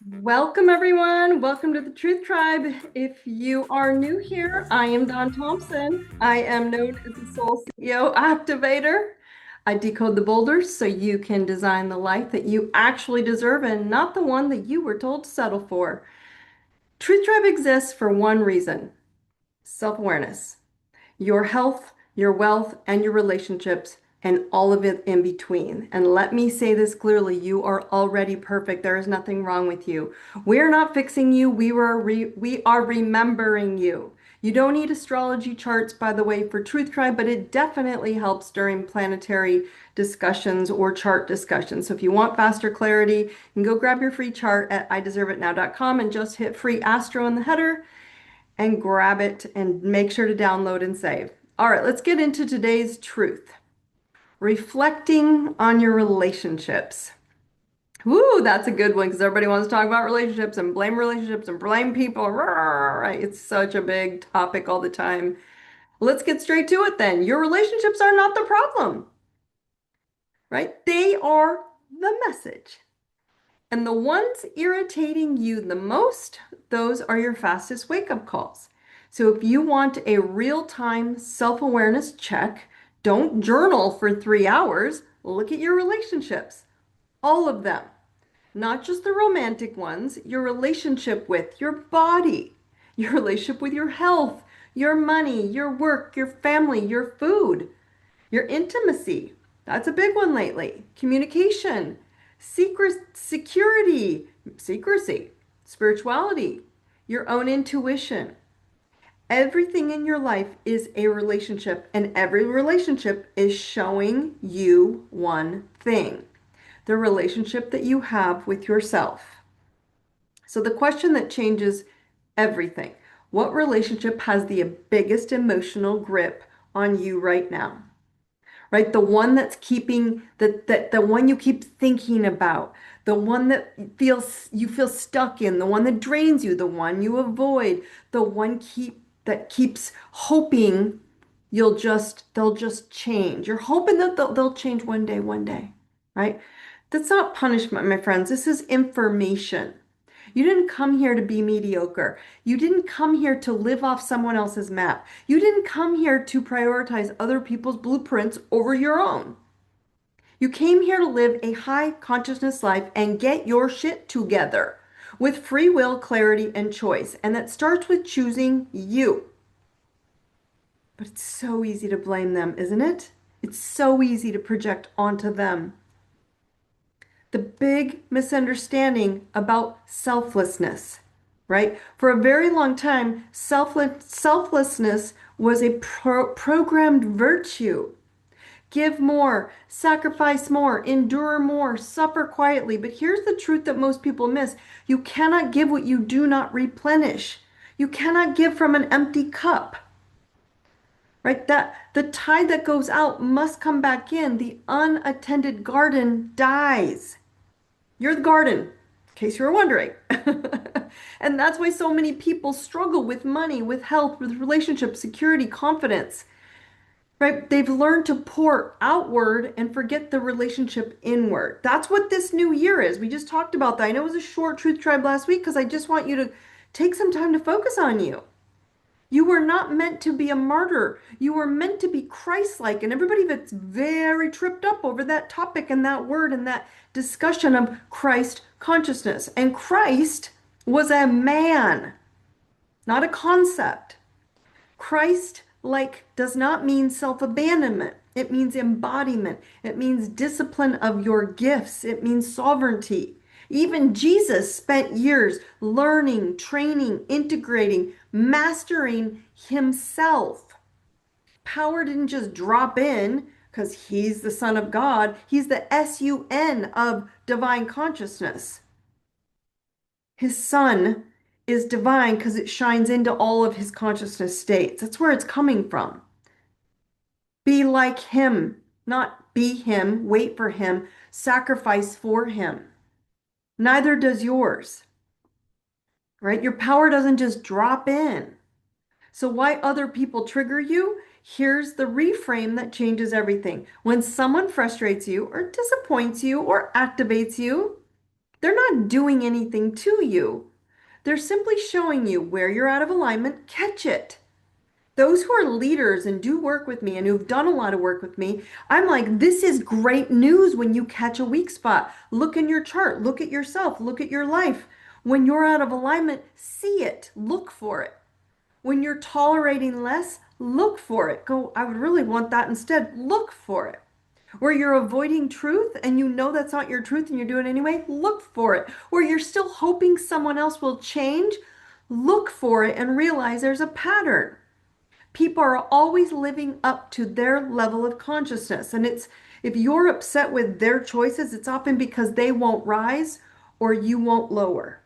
Welcome, everyone. Welcome to the Truth Tribe. If you are new here, I am Daune Thompson. I am known as the Soul CEO Activator. I decode the boulders so you can design the life that you actually deserve and not the one that you were told to settle for. Truth Tribe exists for one reason: self-awareness. Your health, your wealth, and your relationships, and all of it in between. And let me say this clearly, you are already perfect. There is nothing wrong with you. We're not fixing you. We are remembering you. You don't need astrology charts, by the way, for Truth Tribe, but it definitely helps during planetary discussions or chart discussions. So if you want faster clarity, you can go grab your free chart at ideserveitnow.com and just hit free astro in the header and grab it and make sure to download and save. All right, let's get into today's truth. Reflecting on your relationships. Woo, that's a good one because everybody wants to talk about relationships and blame people. Right? It's such a big topic all the time. Let's get straight to it then. Your relationships are not the problem, right? They are the message. And the ones irritating you the most, those are your fastest wake-up calls. So if you want a real-time self-awareness check, don't journal for 3 hours. Look at your relationships, all of them, not just the romantic ones, your relationship with your body, your relationship with your health, your money, your work, your family, your food, your intimacy. That's a big one lately. Communication, secrecy, spirituality, your own intuition. Everything in your life is a relationship, and every relationship is showing you one thing: the relationship that you have with yourself. So, the question that changes everything: what relationship has the biggest emotional grip on you right now? Right? The one that's keeping that the one you keep thinking about, the one that you feel stuck in, the one that drains you, the one you avoid, the one that keeps hoping they'll just change. You're hoping that they'll change one day, right? That's not punishment, my friends. This is information. You didn't come here to be mediocre. You didn't come here to live off someone else's map. You didn't come here to prioritize other people's blueprints over your own. You came here to live a high consciousness life and get your shit together with free will, clarity, and choice. And that starts with choosing you. But it's so easy to blame them, isn't it? It's so easy to project onto them. The big misunderstanding about selflessness, right? For a very long time, selflessness was a programmed virtue. Give more, sacrifice more, endure more, suffer quietly. But here's the truth that most people miss: you cannot give what you do not replenish. You cannot give from an empty cup. Right? That the tide that goes out must come back in. The unattended garden dies. You're the garden, in case you were wondering. And that's why so many people struggle with money, with health, with relationships, security, confidence. Right? They've learned to pour outward and forget the relationship inward. That's what this new year is. We just talked about that. I know it was a short Truth Tribe last week because I just want you to take some time to focus on you. You were not meant to be a martyr. You were meant to be Christ-like. And everybody that's very tripped up over that topic and that word and that discussion of Christ consciousness. And Christ was a man, not a concept. Christ like does not mean self-abandonment. It means embodiment. It means discipline of your gifts. It means sovereignty. Even Jesus spent years learning, training, integrating, mastering himself. Power didn't just drop in because he's the Son of God. He's the SUN of divine consciousness. His Son is divine because it shines into all of his consciousness states. That's where it's coming from. Be like him, not be him, wait for him, sacrifice for him. Neither does yours, right? Your power doesn't just drop in. So why other people trigger you? Here's the reframe that changes everything. When someone frustrates you or disappoints you or activates you, They're not doing anything to you. They're simply showing you where you're out of alignment. Catch it. Those who are leaders and do work with me and who've done a lot of work with me, I'm like, this is great news when you catch a weak spot. Look in your chart, look at yourself, look at your life. When you're out of alignment, see it, look for it. When you're tolerating less, look for it. Go, I would really want that instead. Look for it. Where you're avoiding truth and you know that's not your truth and you're doing it anyway, look for it. Where you're still hoping someone else will change, look for it and realize there's a pattern. People are always living up to their level of consciousness. And it's if you're upset with their choices, it's often because they won't rise or you won't lower.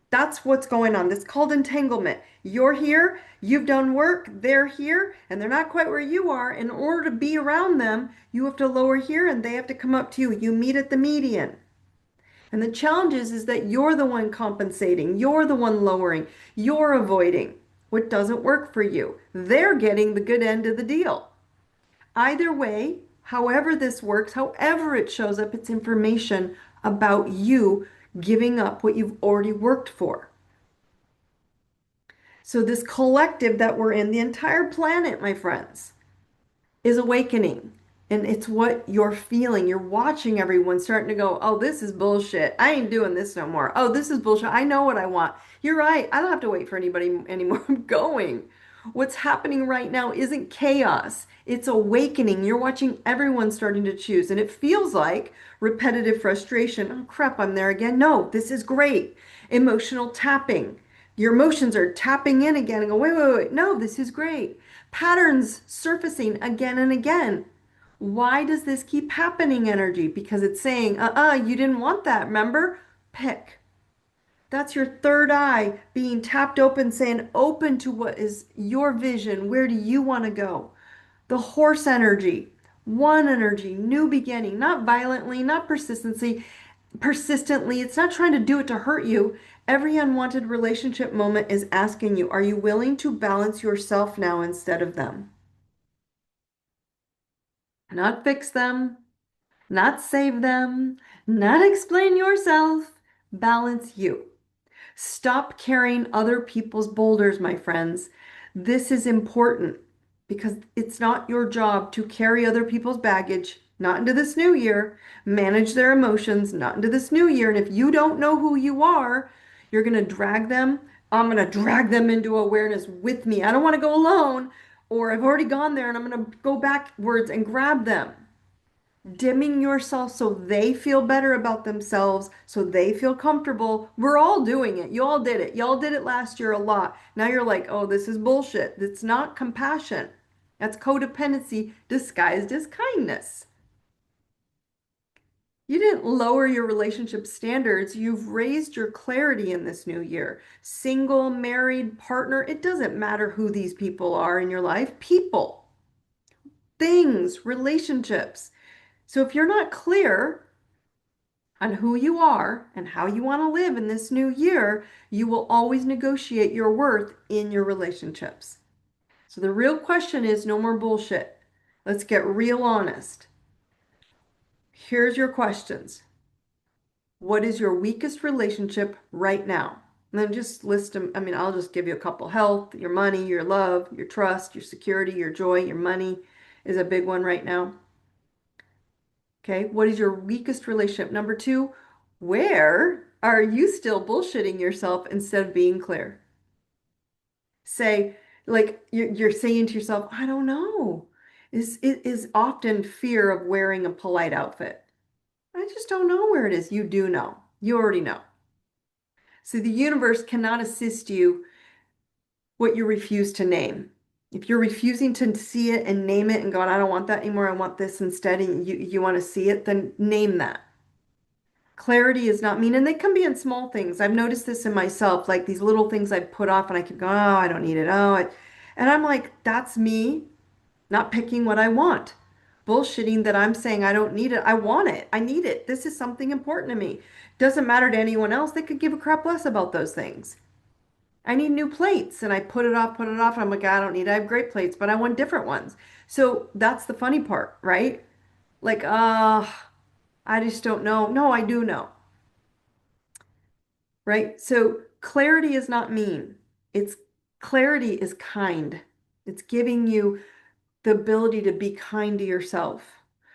That's what's going on. That's called entanglement. You're here, you've done work, they're here, and they're not quite where you are. In order to be around them, you have to lower here and they have to come up to you. You meet at the median. And the challenge is that you're the one compensating, you're the one lowering, you're avoiding what doesn't work for you. They're getting the good end of the deal. Either way, however this works, however it shows up, it's information about you giving up what you've already worked for. So, this collective that we're in, the entire planet, my friends, is awakening. And it's what you're feeling. You're watching everyone starting to go, oh, this is bullshit. I ain't doing this no more. Oh, this is bullshit. I know what I want. You're right. I don't have to wait for anybody anymore. I'm going. What's happening right now isn't chaos. It's awakening. You're watching everyone starting to choose. And it feels like repetitive frustration. Oh, crap, I'm there again. No, this is great. Emotional tapping. Your emotions are tapping in again and go, wait, wait, wait. No, this is great. Patterns surfacing again and again. Why does this keep happening, energy? Because it's saying, you didn't want that, remember? Pick. That's your third eye being tapped open, saying, open to what is your vision. Where do you want to go? The horse energy, one energy, new beginning, not violently, not persistently. It's not trying to do it to hurt you. Every unwanted relationship moment is asking you, are you willing to balance yourself now instead of them? Not fix them, not save them, not explain yourself. Balance you. Stop carrying other people's boulders, my friends. This is important because it's not your job to carry other people's baggage, not into this new year, manage their emotions, not into this new year. And if you don't know who you are, you're going to drag them. I'm going to drag them into awareness with me. I don't want to go alone, or I've already gone there and I'm going to go backwards and grab them. Dimming yourself so they feel better about themselves, so they feel comfortable. We're all doing it. You all did it. Y'all did it last year a lot. Now you're like, oh, this is bullshit. It's not compassion. That's codependency disguised as kindness. You didn't lower your relationship standards. You've raised your clarity in this new year. Single, married, partner, it doesn't matter who these people are in your life. People, things, relationships. So if you're not clear on who you are and how you want to live in this new year, you will always negotiate your worth in your relationships. So the real question is no more bullshit. Let's get real honest. Here's your questions. What is your weakest relationship right now? And then just list them. I mean, I'll just give you a couple. Health, your money, your love, your trust, your security, your joy, your money is a big one right now. Okay, what is your weakest relationship? Number two, where are you still bullshitting yourself instead of being clear? Say, like you're saying to yourself, I don't know. It is often fear of wearing a polite outfit. I just don't know where it is. You do know. You already know. So the universe cannot assist you what you refuse to name. If you're refusing to see it and name it and going, I don't want that anymore, I want this instead, and you want to see it, then name that. Clarity is not mean, and they can be in small things. I've noticed this in myself, like these little things I put off and I keep going, oh, I don't need it. And I'm like, that's me not picking what I want. Bullshitting that I'm saying I don't need it. I want it. I need it. This is something important to me. Doesn't matter to anyone else. They could give a crap less about those things. I need new plates and I put it off. And I'm like, I don't need it. I have great plates, but I want different ones. So that's the funny part, right? Like, I just don't know. No, I do know. right? So clarity is not mean. It's clarity is kind. It's giving you the ability to be kind to yourself.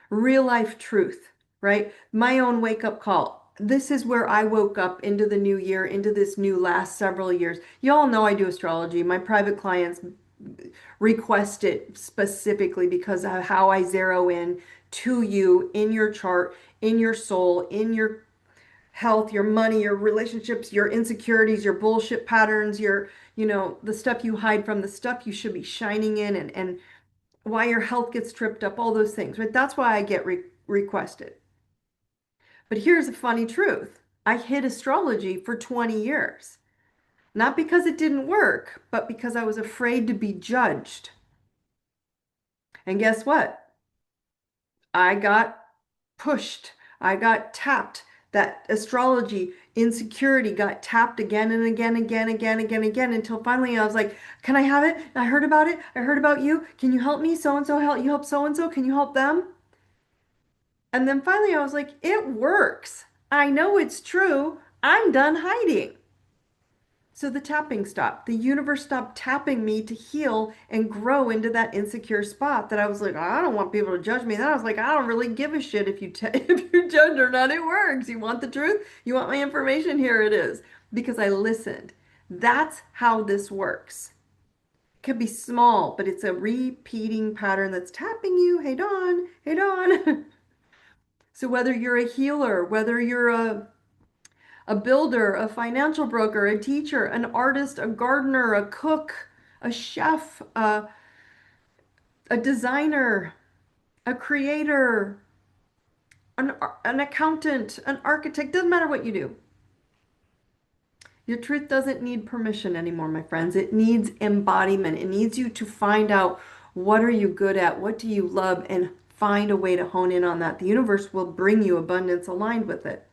Real life truth, right? My own wake up call. This is where I woke up into the new year, into this new last several years. You all know I do astrology. My private clients request it specifically because of how I zero in to you in your chart, in your soul, in your health, your money, your relationships, your insecurities, your bullshit patterns, the stuff you hide from, the stuff you should be shining in, and why your health gets tripped up, all those things, right? That's why I get requested. But here's a funny truth. I hid astrology for 20 years. Not because it didn't work, but because I was afraid to be judged. And guess what? I got pushed. I got tapped. That astrology insecurity got tapped again and again, again, again, again, again, until finally I was like, can I have it? I heard about it. I heard about you. Can you help me? So and so help you help so and so. Can you help them? And then finally I was like, it works. I know it's true. I'm done hiding. So the tapping stopped. The universe stopped tapping me to heal and grow into that insecure spot that I was like, I don't want people to judge me. Then I was like, I don't really give a shit if you if you judge or not. It works. You want the truth? You want my information? Here it is. Because I listened. That's how this works. It could be small, but it's a repeating pattern that's tapping you. Hey, Dawn. Hey, Dawn. So whether you're a healer, whether you're a builder, a financial broker, a teacher, an artist, a gardener, a cook, a chef, a designer, a creator, an accountant, an architect, doesn't matter what you do. Your truth doesn't need permission anymore, my friends. It needs embodiment. It needs you to find out what are you good at, what do you love, and find a way to hone in on that. The universe will bring you abundance aligned with it.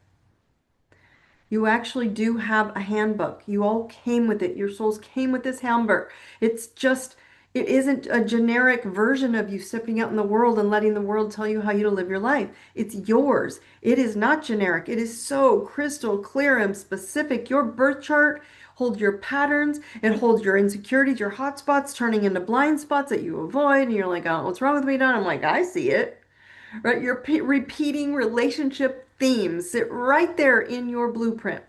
You actually do have a handbook. You all came with it. Your souls came with this handbook. It's just, it isn't a generic version of you stepping out in the world and letting the world tell you how you to live your life. It's yours. It is not generic. It is so crystal clear and specific. Your birth chart holds your patterns. It holds your insecurities, your hot spots turning into blind spots that you avoid. And you're like, oh, what's wrong with me, Dawn? I'm like, I see it. Right? Your repeating relationship themes sit right there in your blueprint.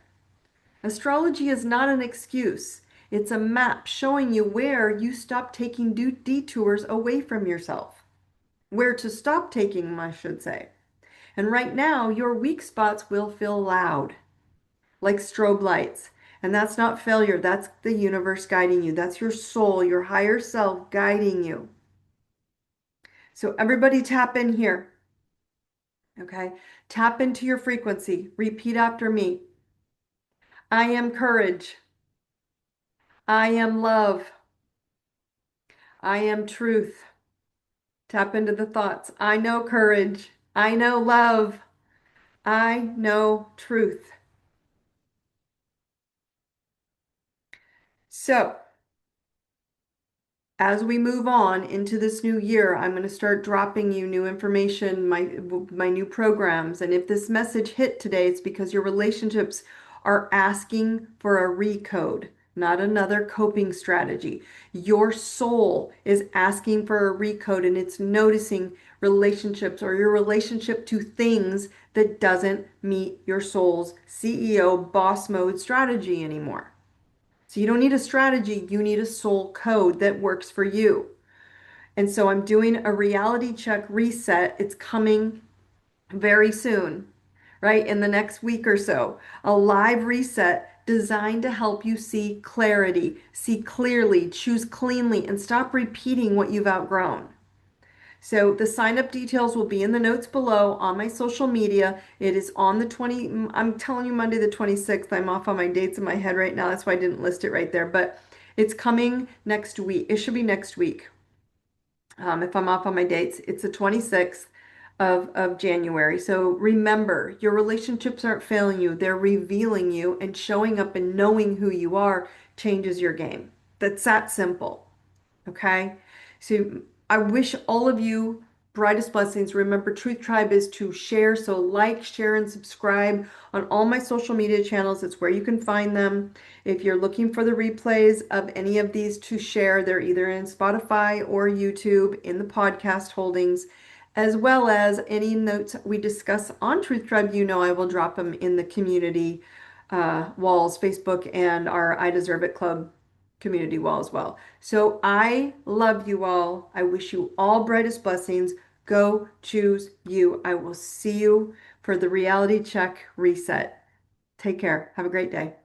Astrology is not an excuse. It's a map showing you where you stop taking detours away from yourself. Where to stop taking them, I should say. And right now, your weak spots will feel loud, like strobe lights. And that's not failure. That's the universe guiding you. That's your soul, your higher self guiding you. So everybody tap in here. Okay? Tap into your frequency. Repeat after me. I am courage. I am love. I am truth. Tap into the thoughts. I know courage. I know love. I know truth. So, as we move on into this new year, I'm going to start dropping you new information, my new programs. And if this message hit today, it's because your relationships are asking for a recode, not another coping strategy. Your soul is asking for a recode and it's noticing relationships or your relationship to things that doesn't meet your soul's CEO boss mode strategy anymore. So you don't need a strategy, you need a soul code that works for you. And so I'm doing a reality check reset. It's coming very soon, right? In the next week or so. A live reset designed to help you see clarity, see clearly, choose cleanly, and stop repeating what you've outgrown. So the sign up details will be in the notes below on my social media. It is on the 20, I'm telling you Monday the 26th. I'm off on my dates in my head right now. That's why I didn't list it right there, but it's coming next week. It should be next week. If I'm off on my dates, it's the 26th of January. So remember, your relationships aren't failing you. They're revealing you, and showing up and knowing who you are changes your game. That's that simple. Okay. So I wish all of you brightest blessings. Remember, Truth Tribe is to share. So like, share, and subscribe on all my social media channels. It's where you can find them. If you're looking for the replays of any of these to share, they're either in Spotify or YouTube in the podcast holdings, as well as any notes we discuss on Truth Tribe. You know, I will drop them in the community walls, Facebook, and our I Deserve It Club community wall as well. So I love you all. I wish you all brightest blessings. Go choose you. I will see you for the reality check reset. Take care. Have a great day.